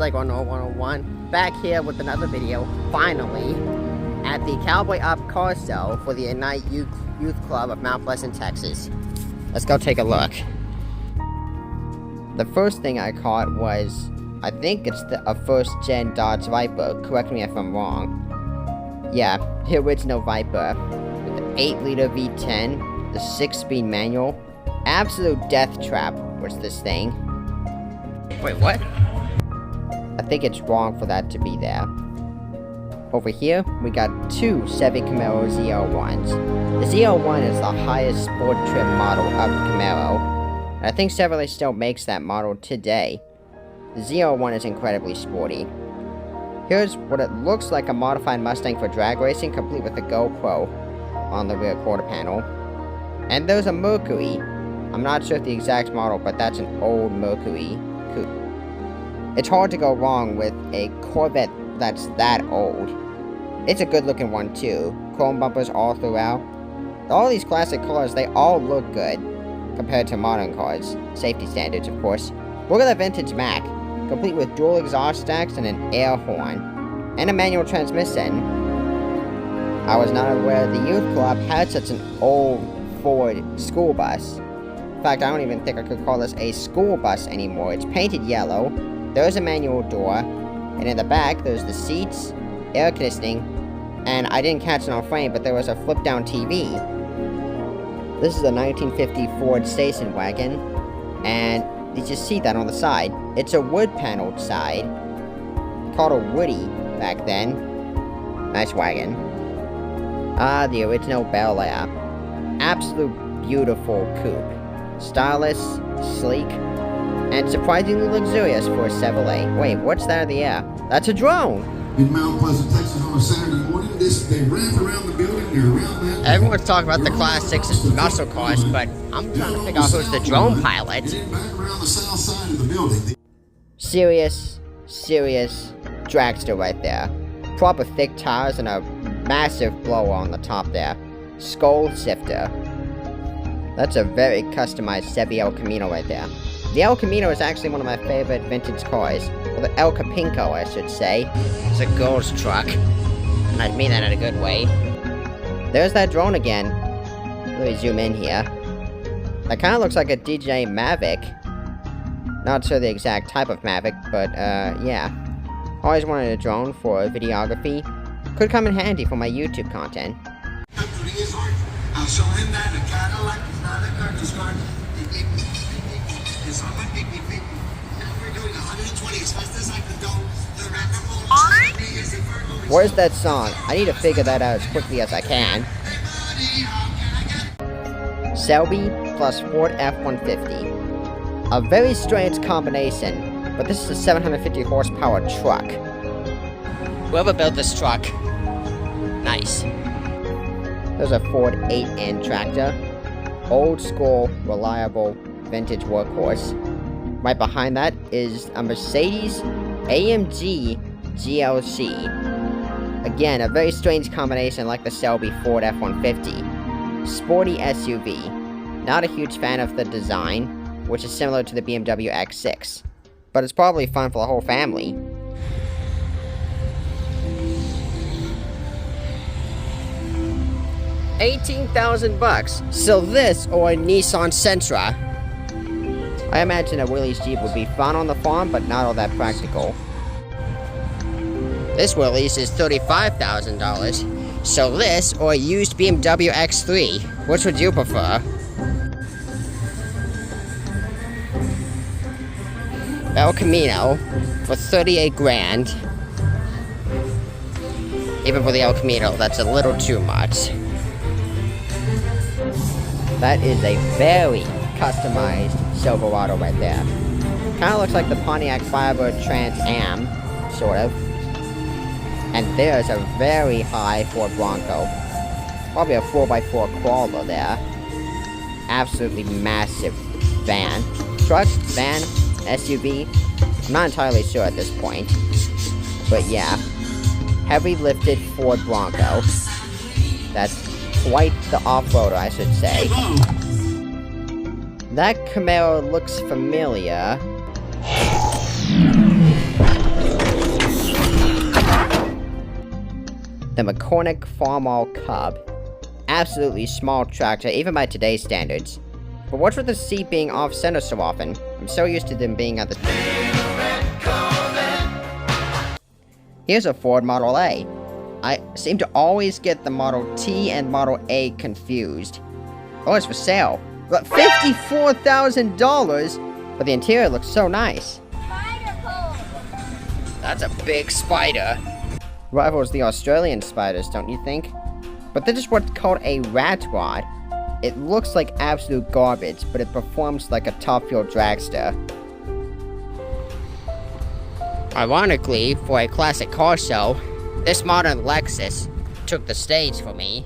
like on 101, back here with another video, finally, at the CowboyUP Car Show for the Ignite Youth Club of Mount Pleasant, Texas. Let's go take a look. The first thing I caught was, I think it's a first-gen Dodge Viper, correct me if I'm wrong. Yeah, the original Viper, with the 8-liter V10, the 6-speed manual. Absolute death trap was this thing. Wait, what? I think it's wrong for that to be there. Over here, we got two Chevy Camaro ZL1s. The ZL1 is the highest sport trim model of the Camaro, and I think Chevrolet still makes that model today. The ZL1 is incredibly sporty. Here's what it looks like a modified Mustang for drag racing, complete with a GoPro on the rear quarter panel. And there's a Mercury. I'm not sure of the exact model, but that's an old Mercury coupe. It's hard to go wrong with a Corvette that's that old. It's a good looking one too. Chrome bumpers all throughout. All these classic cars, they all look good compared to modern cars. Safety standards, of course. Look at that vintage Mac, complete with dual exhaust stacks and an air horn, and a manual transmission. I was not aware the youth club had such an old Ford school bus. In fact, I don't even think I could call this a school bus anymore. It's painted yellow, there's a manual door, and in the back there's the seats, air conditioning, and I didn't catch it on frame, but there was a flip-down TV. This is a 1950 Ford station wagon, and did you see that on the side? It's a wood-paneled side, called a Woody back then. Nice wagon. Ah, the original Bel Air. Absolute beautiful coupe. Stylish, sleek, and surprisingly luxurious for a Chevrolet. Wait, what's that in the air? That's a drone! In Mount Pleasant, Texas on a Saturday morning, they ran around the building, they're around that. Everyone's talking about the Class 6 muscle cars, but I'm trying to figure out who's the drone pilot. Back around the south side of the building. Serious dragster right there. Proper thick tires and a massive blower on the top there. Skull shifter. That's a very customized Chevy El Camino right there. The El Camino is actually one of my favorite vintage cars. Or the El Capinco, I should say. It's a girl's truck. And I mean that in a good way. There's that drone again. Let me zoom in here. That kind of looks like a DJ Mavic. Not sure the exact type of Mavic, but, yeah. Always wanted a drone for videography. Could come in handy for my YouTube content. I'll show him that a Cadillac is not a garbage car. It's on my big. Now we're doing 120 as fast as I can go. The rock and roll. Where's that song? I need to figure that out as quickly as I can. Shelby plus Ford F-150. A very strange combination, but this is a 750 horsepower truck. Whoever built this truck, nice. There's a Ford 8N tractor. Old school, reliable, vintage workhorse. Right behind that is a Mercedes AMG GLC. Again, a very strange combination like the Shelby Ford F-150. Sporty SUV. Not a huge fan of the design, which is similar to the BMW X6. But it's probably fun for the whole family. $18,000. So this or a Nissan Sentra. I imagine a Willys Jeep would be fun on the farm, but not all that practical. This Willys is $35,000. So this or a used BMW X3. Which would you prefer? El Camino for 38 grand. Even for the El Camino, that's a little too much. That is a very customized Silverado right there. Kinda looks like the Pontiac Firebird Trans Am, sort of. And there's a very high Ford Bronco. Probably a 4x4 crawler there. Absolutely massive van. Truck, van, SUV. I'm not entirely sure at this point. But yeah. Heavy lifted Ford Bronco. That's quite the off-roader, I should say. That Camaro looks familiar. The McCormick Farmall Cub. Absolutely small tractor, even by today's standards. But what's with the seat being off-center so often? I'm so used to them being at the... Here's a Ford Model A. I seem to always get the Model T and Model A confused. Oh, it's for sale. But $54,000! But the interior looks so nice. That's a big spider. Rivals the Australian spiders, don't you think? But this is what's called a rat rod. It looks like absolute garbage, but it performs like a top fuel dragster. Ironically, for a classic car show, this modern Lexus took the stage for me.